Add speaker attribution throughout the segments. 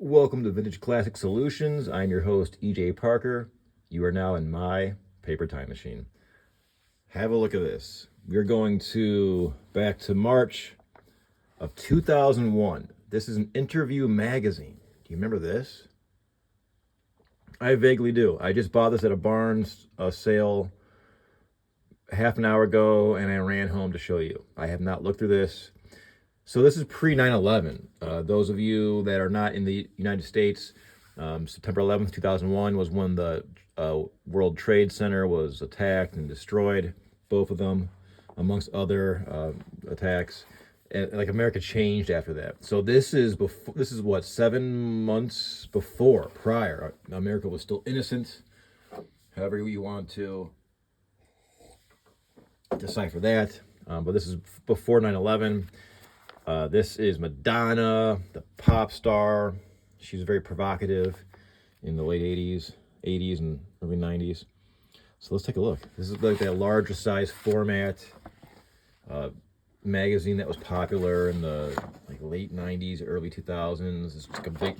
Speaker 1: Welcome to Vintage Classic Solutions. I'm your host, EJ Parker. You are now in my paper time machine. Have a look at this. We're going back to March of 2001. This is an Interview magazine. Do you remember this? I vaguely do. I just bought this at a Barnes sale half an hour ago, and I ran home to show you. I have not looked through this. So this is pre 9/11. Those of you that are not in the United States, September 11th, 2001 was when the World Trade Center was attacked and destroyed, both of them, amongst other attacks. And like America changed after that. So this is before. This is what, 7 months prior. America was still innocent. However you want to decipher that, but this is before 9/11. This is Madonna, the pop star. She was very provocative in the late 80s and early 90s. So let's take a look. This is like that larger size format magazine that was popular in the late 90s, early 2000s. It's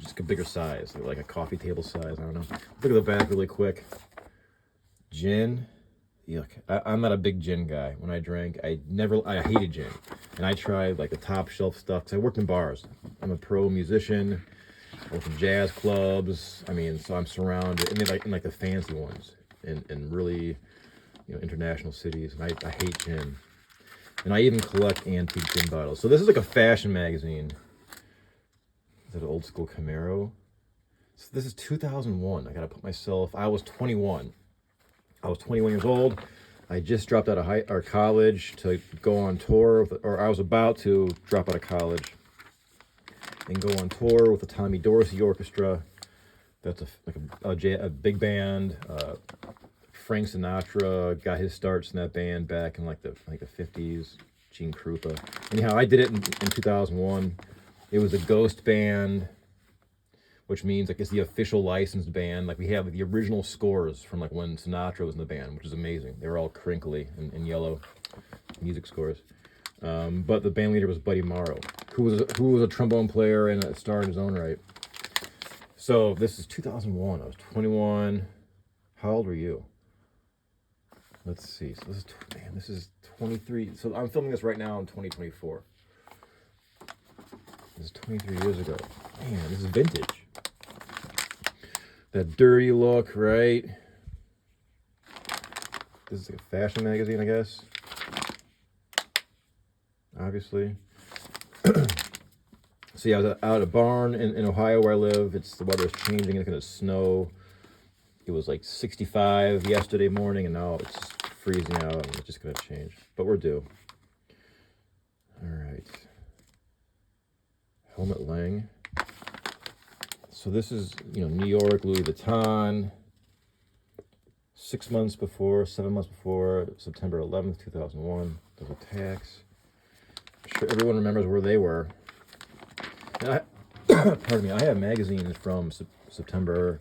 Speaker 1: just a bigger size, like a coffee table size. I don't know. Look at the back really quick. Gin. Yuck. I'm not a big gin guy. When I drank, I hated gin. And I tried like the top shelf stuff because I worked in bars. I'm a pro musician. I worked in jazz clubs. I mean, so I'm surrounded, and in the fancy ones, in really, international cities. And I hate gin. And I even collect antique gin bottles. So this is like a fashion magazine. Is that an old school Camaro? So this is 2001. I was 21. I was 21 years old. I just dropped out of college to go on tour, or I was about to drop out of college and go on tour with the Tommy Dorsey Orchestra. That's a big band. Frank Sinatra got his starts in that band back in the 50s. Gene Krupa. Anyhow, I did it in 2001. It was a ghost band, which means it's the official licensed band. We have the original scores from when Sinatra was in the band, which is amazing. They were all crinkly and yellow music scores. But the band leader was Buddy Morrow, who was a trombone player and a star in his own right. So this is 2001. I was 21. How old were you? Let's see. So this is 23. So I'm filming this right now in 2024. This is 23 years ago. Man, this is vintage. That dirty look, right? This is a fashion magazine, I guess. Obviously. So yeah, I was out at a barn in Ohio where I live. The weather's changing. It's going to snow. It was 65 yesterday morning, and now it's freezing out, and it's just going to change. But we're due. All right. Helmut Lang. So this is, New York, Louis Vuitton. 7 months before, September 11th, 2001. Those attacks. I'm sure everyone remembers where they were. And pardon me, I have magazines from September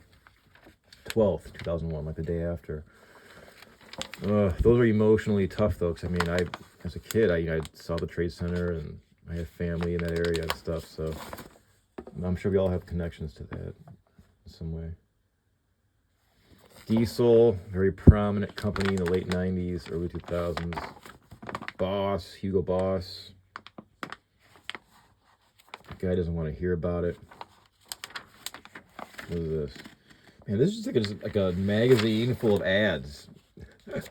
Speaker 1: 12th, 2001, the day after. Those are emotionally tough, though, because, as a kid, I saw the Trade Center, and I have family in that area and stuff, so I'm sure we all have connections to that in some way. Diesel, very prominent company in the late 90s, early 2000s. Boss, Hugo Boss. The guy doesn't want to hear about it. What is this? Man, this is just like a magazine full of ads. It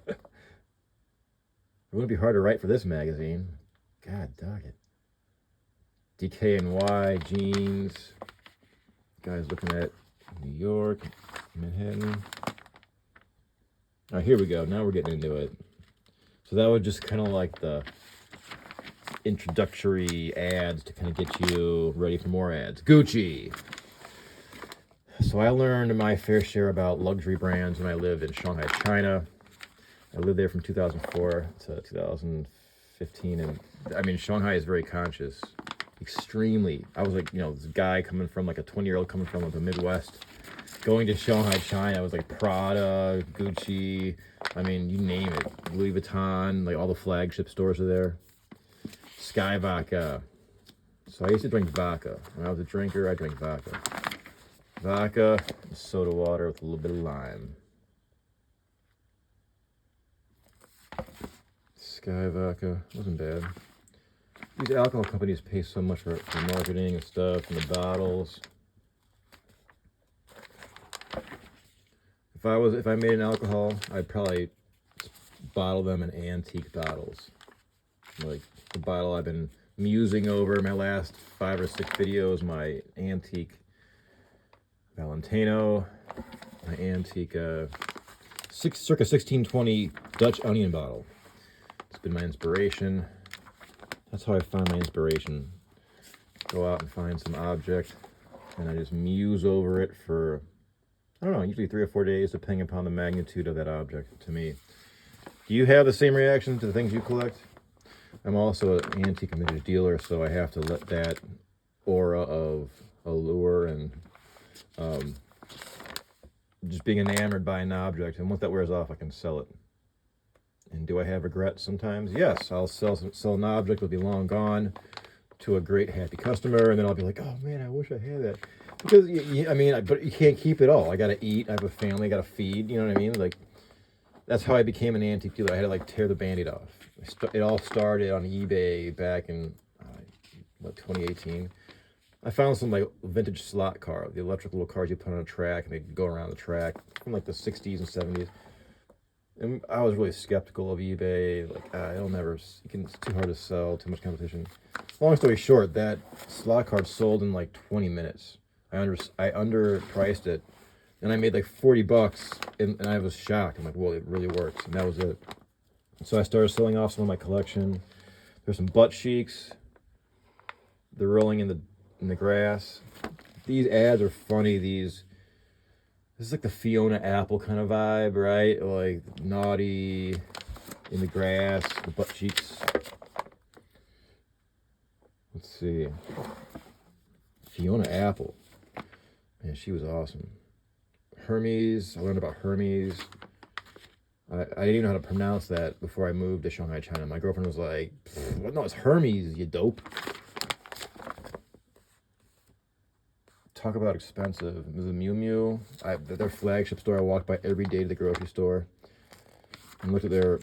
Speaker 1: wouldn't be hard to write for this magazine. God dog it. DKNY, jeans. Guys looking at New York, Manhattan. Here we go. Now we're getting into it. So that was just kind of like the introductory ads to kind of get you ready for more ads. Gucci. So I learned my fair share about luxury brands when I lived in Shanghai, China. I lived there from 2004 to 2015, and Shanghai is very conscious. Extremely. I was this guy coming from a 20-year-old coming from the Midwest, going to Shanghai, China. I was Prada, Gucci, you name it. Louis Vuitton, all the flagship stores are there. Sky Vodka. So I used to drink vodka. When I was a drinker, I drank vodka. Vodka, and soda water with a little bit of lime. Sky Vodka, wasn't bad. These alcohol companies pay so much for marketing and stuff and the bottles. If I made an alcohol, I'd probably bottle them in antique bottles. Like the bottle I've been musing over my last 5 or 6 videos, my antique Valentino, my antique circa 1620 Dutch onion bottle. It's been my inspiration. That's how I find my inspiration. Go out and find some object, and I just muse over it for, I don't know, usually 3 or 4 days, depending upon the magnitude of that object to me. Do you have the same reaction to the things you collect? I'm also an antique and vintage dealer, so I have to let that aura of allure and just being enamored by an object, and once that wears off, I can sell it. And do I have regrets sometimes? Yes, I'll sell an object that'll be long gone to a great happy customer, and then I'll be like, oh man, I wish I had that. Because but you can't keep it all. I gotta eat. I have a family. I gotta feed. You know what I mean? Like, that's how I became an antique dealer. I had to like tear the Band-Aid off. It all started on eBay back in 2018. I found some like vintage slot car, the electric little cars you put on a track and they go around the track from like the 60s and 70s. And I was really skeptical of eBay. Like, it's too hard to sell, too much competition. Long story short, that slot car sold in like 20 minutes. I underpriced it, and I made like $40, and I was shocked. I'm like, well, it really works, and that was it. So I started selling off some of my collection. There's some butt cheeks. They're rolling in the grass. These ads are funny. This is like the Fiona Apple kind of vibe, right? Like naughty in the grass, the butt cheeks. Let's see. Fiona Apple. Man, she was awesome. Hermes. I learned about Hermes. I didn't even know how to pronounce that before I moved to Shanghai, China. My girlfriend was like, no, it's Hermes, you dope. Talk about expensive. It was a Miu Miu. Their flagship store. I walked by every day to the grocery store and looked at their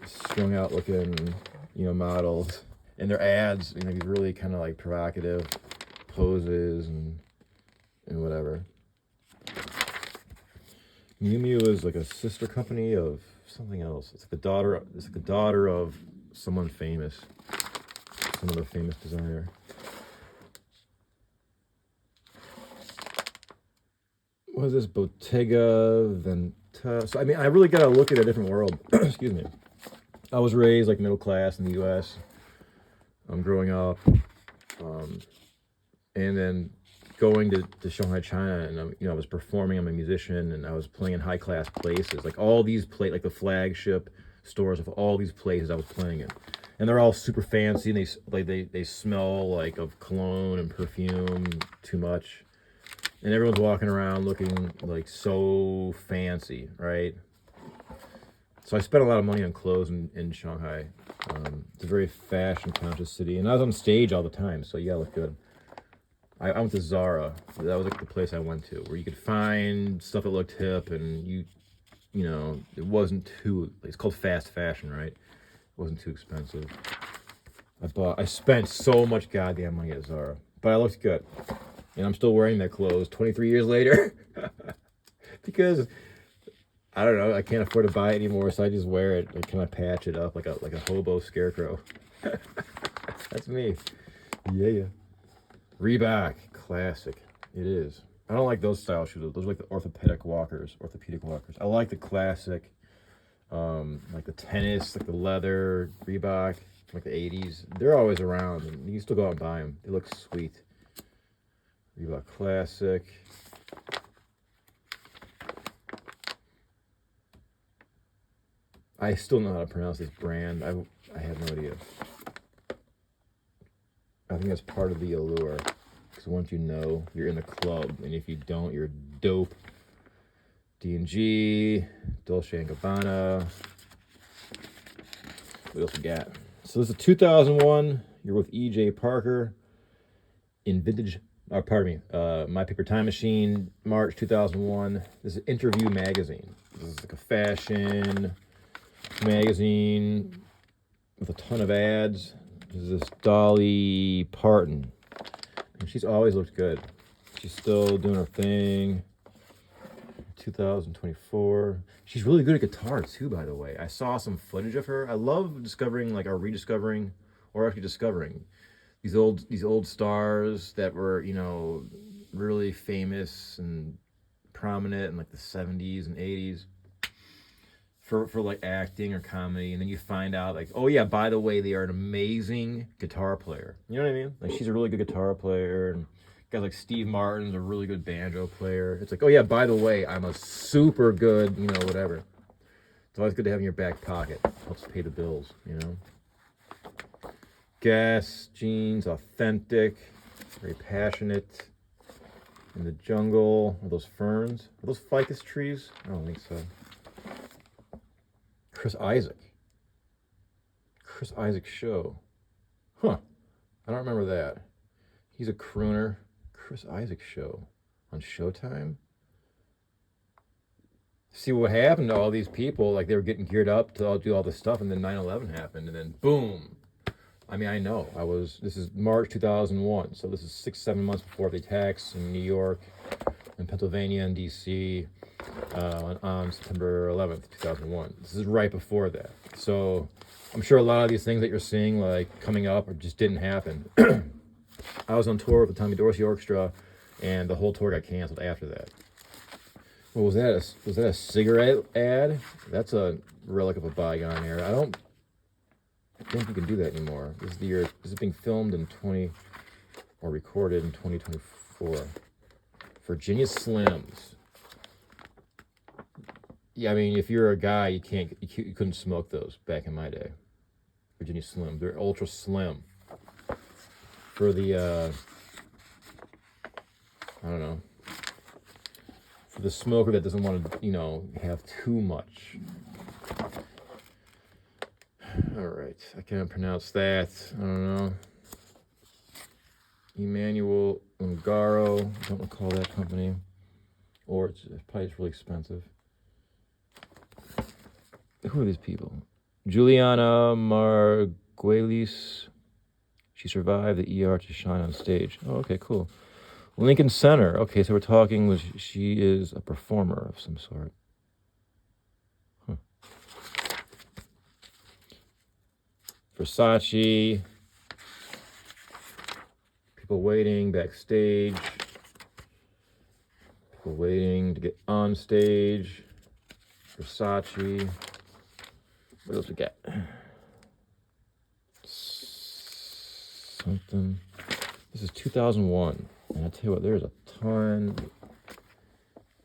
Speaker 1: strung out looking, models and their ads. These really kind of like provocative poses and whatever. Miu Miu is like a sister company of something else. It's like the daughter of someone famous, some other famous designer. What is this? Bottega Veneta. So, I really got to look at a different world. Excuse me. I was raised like middle class in the U.S. Growing up. And then going to Shanghai, China, and I was performing. I'm a musician, and I was playing in high class places. Like all these like the flagship stores of all these places I was playing in. And they're all super fancy, and they smell like of cologne and perfume too much. And everyone's walking around looking like so fancy, right? So I spent a lot of money on clothes in Shanghai. It's a very fashion conscious city, and I was on stage all the time, so yeah, look good. I went to Zara. That was like the place I went to, where you could find stuff that looked hip, and it wasn't too. It's called fast fashion, right? It wasn't too expensive. I spent so much goddamn money at Zara, but I looked good. And I'm still wearing that clothes 23 years later because I don't know, I can't afford to buy it anymore, so I just wear it. I kind of patch it up like a hobo scarecrow. That's me. Yeah. Reebok, classic. It is. I don't like those style shoes. Those are like the orthopedic walkers. I like the classic, like the tennis, like the leather Reebok, like the 80s. They're always around, and you can still go out and buy them. They look sweet. Reebok Classic. I still know how to pronounce this brand. I have no idea. I think that's part of the allure. Because once you know, you're in the club. And if you don't, you're dope. D&G, Dolce & Gabbana. What else we got? So this is a 2001. You're with E.J. Parker in vintage pardon me, My Paper Time Machine, March 2001. This is Interview Magazine. This is like a fashion magazine with a ton of ads. This is this Dolly Parton. And she's always looked good. She's still doing her thing. 2024. She's really good at guitar too, by the way. I saw some footage of her. I love discovering, like, or rediscovering, or actually discovering these old stars that were, you know, really famous and prominent in like the 70s and 80s for like acting or comedy, and then you find out, like, oh yeah, by the way, they are an amazing guitar player. You know what I mean? Like, she's a really good guitar player, and guys like Steve Martin's a really good banjo player. It's like, oh yeah, by the way, I'm a super good, you know, whatever. It's always good to have in your back pocket. Helps pay the bills, you know. Guess Jeans, authentic, very passionate. In the jungle. Are those ferns? Are those ficus trees? I don't think so. Chris Isaak. Chris Isaak show. Huh. I don't remember that. He's a crooner. Chris Isaak show on Showtime. See what happened to all these people? Like, they were getting geared up to all do all this stuff, and then 9/11 happened, and then boom. I mean, I know. This is March 2001, so this is 6-7 months before the attacks in New York and Pennsylvania and DC on September 11th, 2001. This is right before that. So I'm sure a lot of these things that you're seeing, like, coming up, or just didn't happen. I was on tour with the Tommy Dorsey Orchestra, and the whole tour got canceled after that. What was that? Was that a cigarette ad? That's a relic of a bygone era. I don't think you can do that anymore. This is the year. This is being filmed in recorded in 2024. Virginia Slims. Yeah, I mean, if you're a guy, you couldn't smoke those back in my day. Virginia Slim. They're ultra slim. For the I don't know. For the smoker that doesn't want to, you know, have too much. All right, I can't pronounce that. I don't know. Emmanuel Ungaro. I don't recall that company. Or it's probably really expensive. Who are these people? Juliana Margulies. She survived the ER to shine on stage. Oh, okay, cool. Lincoln Center. Okay, so we're talking. She is a performer of some sort. Huh. Versace. People waiting backstage. People waiting to get on stage. Versace. What else we got? Something. This is 2001. And I'll tell you what, there's a ton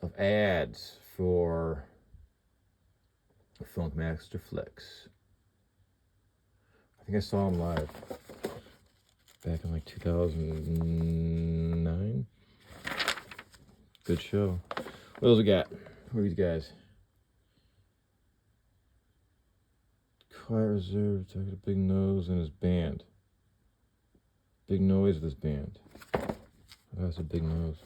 Speaker 1: of ads for Funkmaster Flex. I think I saw him live back in like 2009. Good show. What else we got? Who are these guys? Quiet Reserve, talking to Big Nose and his band. Big Noise with his band. That's a big nose.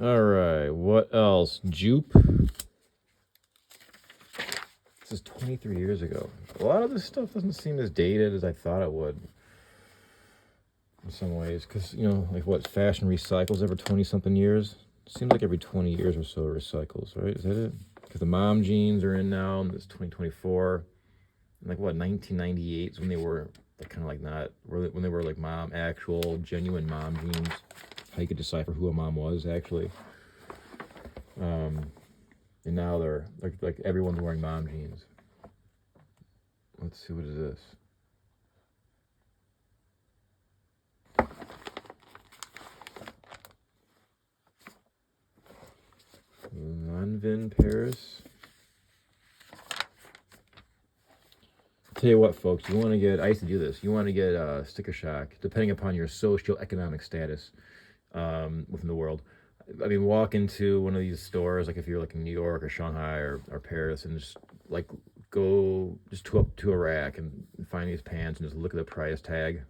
Speaker 1: All right, what else? Jupe. This is 23 years ago. A lot of this stuff doesn't seem as dated as I thought it would. In some ways, because, you know, like, what, fashion recycles every 20-something years? Seems like every 20 years or so it recycles, right? Is that it? Because the mom jeans are in now, and it's 2024. And like, what, 1998 is when they were, like, kind of like not, when they were like actual, genuine mom jeans. How you could decipher who a mom was, actually. And now they're, like everyone's wearing mom jeans. Let's see, what is this? Lanvin, Paris. Tell you what, folks, you want to get, I used to do this, you want to get sticker shock, depending upon your socioeconomic status within the world. I mean, walk into one of these stores, like if you're like in New York or Shanghai or Paris, and just like go just to a rack and find these pants and just look at the price tag.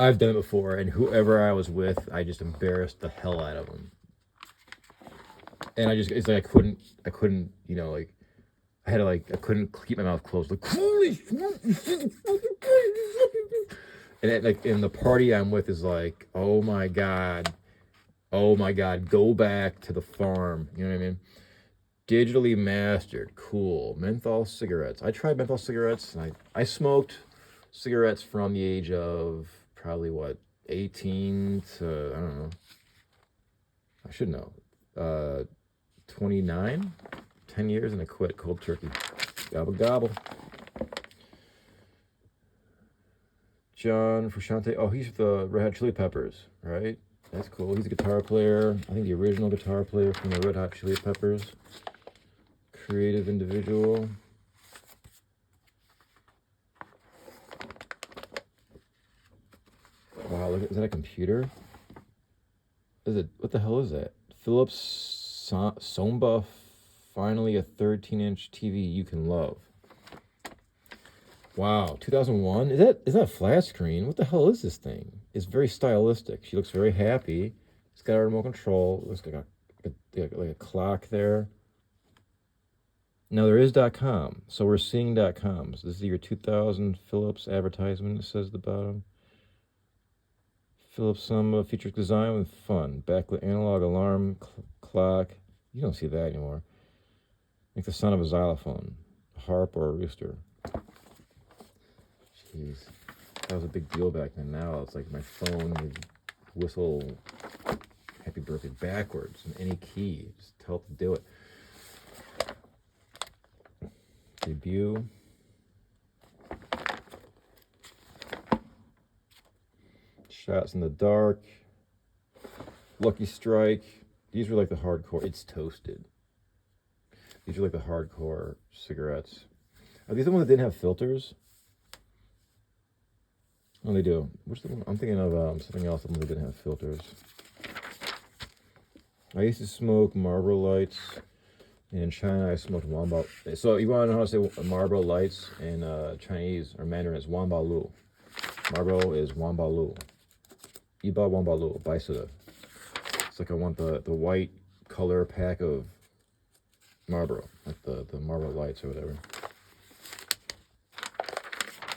Speaker 1: I've done it before, and whoever I was with, I just embarrassed the hell out of them. And it's like I couldn't, you know, like, I couldn't keep my mouth closed. Like, holy and the party I'm with is like, oh my God, go back to the farm. You know what I mean? Digitally mastered, cool. Menthol cigarettes. I tried menthol cigarettes, and I smoked cigarettes from the age of probably what, 18 to, I don't know. I should know. 29, 10 years, and I quit cold turkey. Gobble gobble. John Frusciante. Oh, he's the Red Hot Chili Peppers, right? That's cool. He's a guitar player. I think the original guitar player from the Red Hot Chili Peppers. Creative individual. Wow, look, is that a computer? Is it? What the hell is that? Philips Somba, finally a 13-inch TV you can love. Wow, 2001. Is that a flat screen? What the hell is this thing? It's very stylistic. She looks very happy. It's got a remote control. It looks like a clock there. Now there is .com, so we're seeing .com. So this is your 2000 Philips advertisement. It says at the bottom. Philips Samba features design with fun. Backlit analog alarm clock. You don't see that anymore. Like the sound of a xylophone, a harp, or a rooster. Jeez, that was a big deal back then. Now it's like my phone would whistle happy birthday backwards in any key. Just tell it to do it. Debut. Shots in the dark. Lucky Strike. These were like the hardcore. It's toasted. These are like the hardcore cigarettes. Are these the ones that didn't have filters? Oh, they do. Which the one? I'm thinking of something else. The ones that didn't have filters. I used to smoke Marlboro Lights. In China, I smoked Wanba. So you want to know how to say Marlboro Lights in Chinese or Mandarin? It's Wanba Lu. Marlboro is Wanba Lu. Iba Wanba Lu. Baisida. It's like I want the white color pack of Marlboro, like the Marlboro Lights or whatever.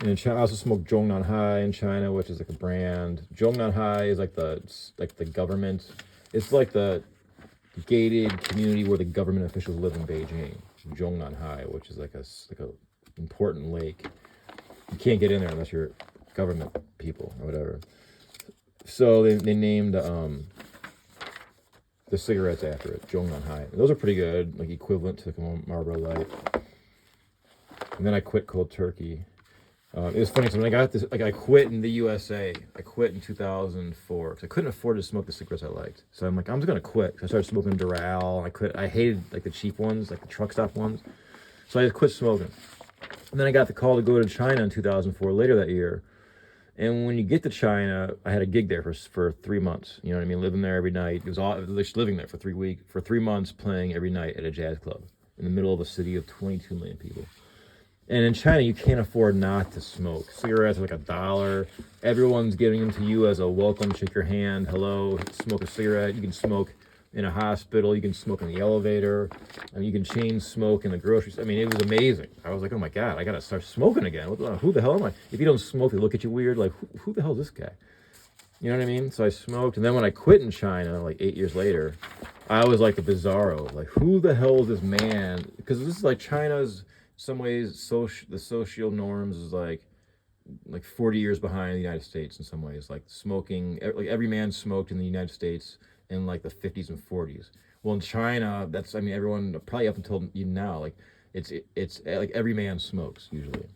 Speaker 1: And in China, I also smoked Zhongnan Hai in China, which is like a brand. Zhongnan Hai is like the government. It's like the gated community where the government officials live in Beijing. Zhongnan Hai, which is like a important lake. You can't get in there unless you're government people or whatever. So they named the cigarettes after it, Zhongnan Hai. And those are pretty good, like equivalent to Marlboro Light. And then I quit cold turkey. It was funny, so when I got this, like I quit in the USA. I quit in 2004 because I couldn't afford to smoke the cigarettes I liked. So I'm like, I'm just gonna quit. So I started smoking Doral. I quit. I hated like the cheap ones, like the truck stop ones. So I just quit smoking. And then I got the call to go to China in 2004, later that year. And when you get to China, I had a gig there for 3 months. You know what I mean? Living there every night. It was just living there for 3 months, playing every night at a jazz club in the middle of a city of 22 million people. And in China, you can't afford not to smoke. Cigarettes are like $1. Everyone's giving them to you as a welcome. Shake your hand. Hello. Smoke a cigarette. You can smoke in a hospital. You can smoke in the elevator. I mean, you can chain smoke in the grocery store. I mean, it was amazing. I was like, oh my God, I got to start smoking again. Who the hell am I? If you don't smoke, they look at you weird. Like, who the hell is this guy? You know what I mean? So I smoked. And then when I quit in China, like 8 years later, I was like the bizarro. Like, who the hell is this man? Because this is like China's, some ways, the social norms is like 40 years behind the United States in some ways. Like smoking, like every man smoked in the United States in like the 50s and 40s. Well, in China, that's, I mean, everyone, probably up until even now, like it's like every man smokes usually.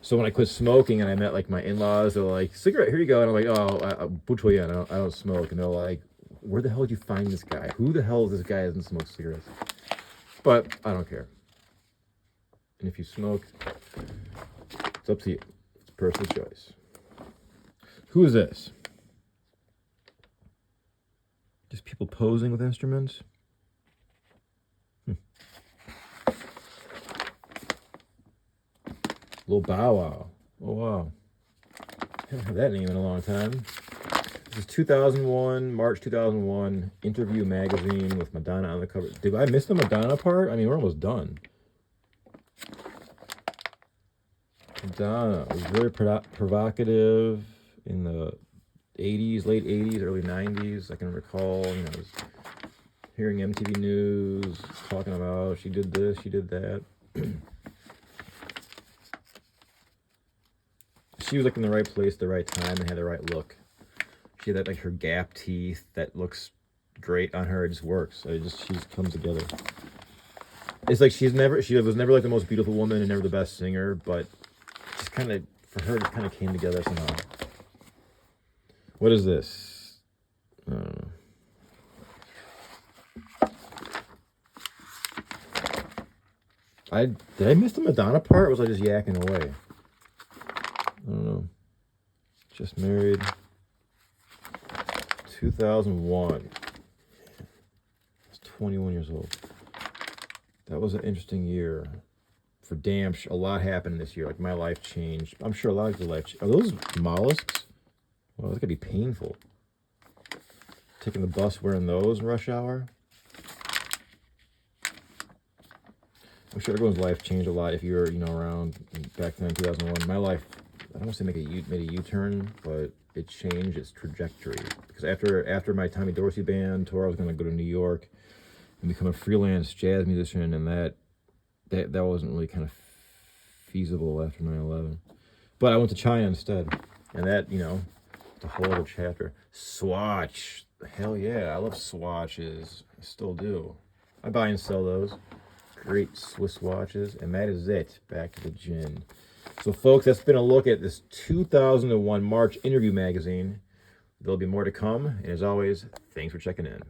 Speaker 1: So when I quit smoking and I met like my in-laws, they're like, cigarette, here you go. And I'm like, oh, I don't smoke. And they're like, where the hell did you find this guy? Who the hell is this guy that doesn't smoke cigarettes? But I don't care. And if you smoke, it's up to you. It's personal choice. Who is this? Just people posing with instruments? Little Bow Wow. Oh, wow. Haven't heard that name in a long time. This is 2001, March 2001, Interview magazine with Madonna on the cover. Did I miss the Madonna part? I mean, we're almost done. Madonna was very provocative in the 80s, late 80s, early 90s. I can recall, you know, I was hearing MTV News talking about she did this, she did that. She was like in the right place, the right time, and had the right look. She had that, like, her gap teeth that looks great on her. It just works. She just comes together. It's like she was never like the most beautiful woman and never the best singer, but just kind of, for her, it kind of came together somehow. What is this? Did I miss the Madonna part, or was I just yakking away? I don't know. Just married. 2001. I was 21 years old. That was an interesting year. For damn, a lot happened this year. Like, my life changed. I'm sure a lot of your life changed. Are those mollusks? Well, that's gotta be painful. Taking the bus wearing those in rush hour. I'm sure everyone's life changed a lot if you were, you know, around back then, 2001. My life, I don't want to say made a U-turn, but it changed its trajectory. Because after my Tommy Dorsey band tour, I was going to go to New York and become a freelance jazz musician, and that wasn't really kind of feasible after 9/11. But I went to China instead, and that, you know, it's a whole other chapter. Swatch, hell yeah, I love swatches. I still do. I buy and sell those. Great Swiss watches, and that is it. Back to the gin. So, folks, that's been a look at this 2001 March Interview magazine. There'll be more to come, and as always, thanks for checking in.